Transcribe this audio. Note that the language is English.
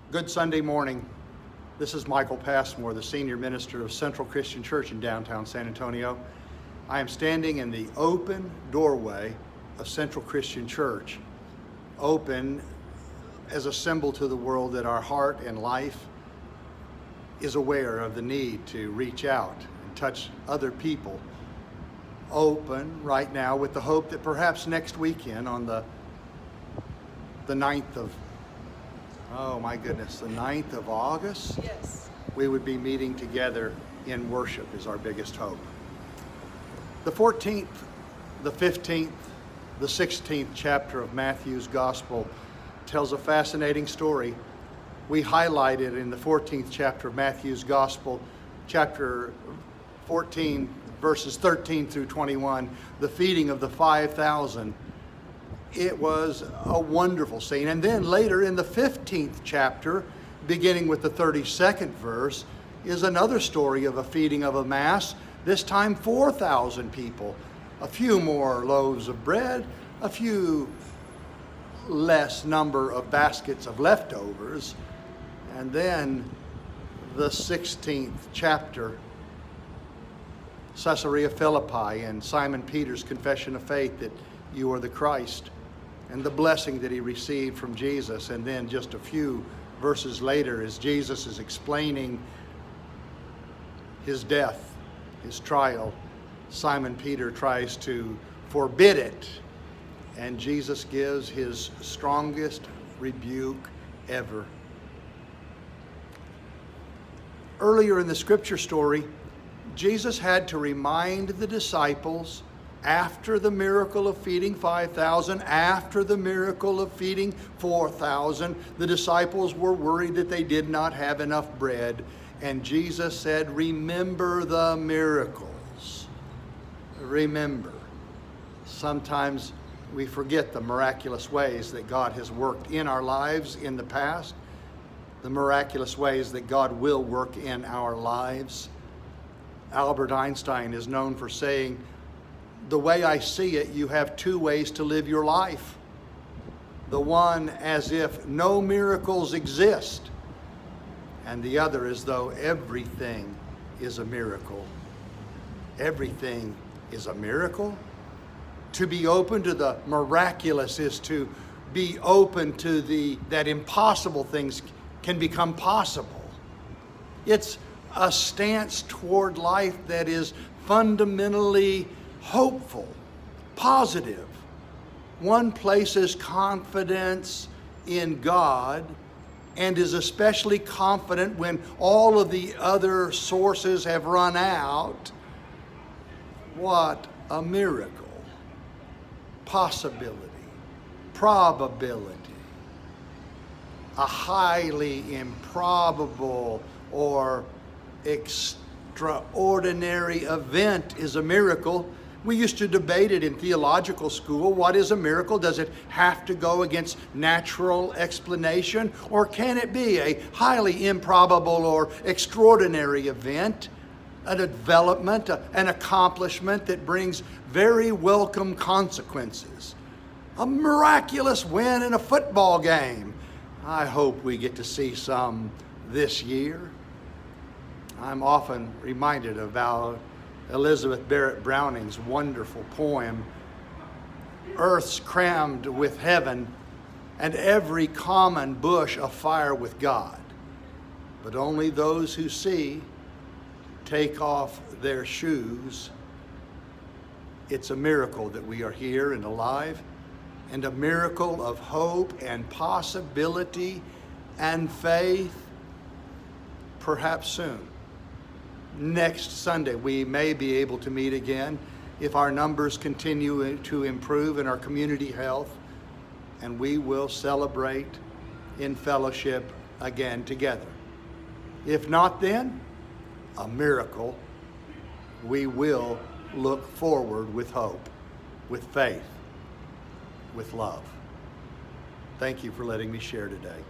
Good Sunday morning. This is Scott Passmore, the senior minister of Central Christian Church in downtown San Antonio. I am standing in the open doorway of Central Christian Church, open as a symbol to the world that our heart and life is aware of the need to reach out and touch other people. Open right now with the hope that perhaps next weekend on the 9th of the 9th of August, Yes. we would be meeting together in worship is our biggest hope. The 14th, the 15th, the 16th chapter of Matthew's Gospel tells a fascinating story. We highlighted in the 14th chapter of Matthew's Gospel, chapter 14, verses 13 through 21, the feeding of the 5,000. It was a wonderful scene. And then later in the 15th chapter, beginning with the 32nd verse, is another story of a feeding of a mass, this time 4,000 people. A few more loaves of bread, a few less number of baskets of leftovers. And then the 16th chapter, Caesarea Philippi and Simon Peter's confession of faith that you are the Christ, and the blessing that he received from Jesus. And then just a few verses later, as Jesus is explaining his death, his trial, Simon Peter tries to forbid it, and Jesus gives his strongest rebuke ever. Earlier in the scripture story, Jesus had to remind the disciples, after the miracle of feeding 5,000, after the miracle of feeding 4,000, the disciples were worried that they did not have enough bread. And Jesus said, remember the miracles. Remember. Sometimes we forget the miraculous ways that God has worked in our lives in the past, the miraculous ways that God will work in our lives. Albert Einstein is known for saying, the way I see it, you have two ways to live your life. The one as if no miracles exist, and the other as though everything is a miracle. Everything is a miracle. To be open to the miraculous is to be open to that impossible things can become possible. It's a stance toward life that is fundamentally hopeful, positive. One places confidence in God and is especially confident when all of the other sources have run out. What a miracle. Possibility, probability. A highly improbable or extraordinary event is a miracle. We used to debate it in theological school. What is a miracle? Does it have to go against natural explanation? Or can it be a highly improbable or extraordinary event, a development, an accomplishment that brings very welcome consequences? A miraculous win in a football game. I hope we get to see some this year. I'm often reminded about Elizabeth Barrett Browning's wonderful poem, Earth's crammed with heaven, and every common bush afire with God. But only those who see take off their shoes. It's a miracle that we are here and alive, and a miracle of hope and possibility and faith, perhaps soon. Next Sunday, we may be able to meet again if our numbers continue to improve in our community health, and we will celebrate in fellowship again together. If not then, a miracle. We will look forward with hope, with faith, with love. Thank you for letting me share today.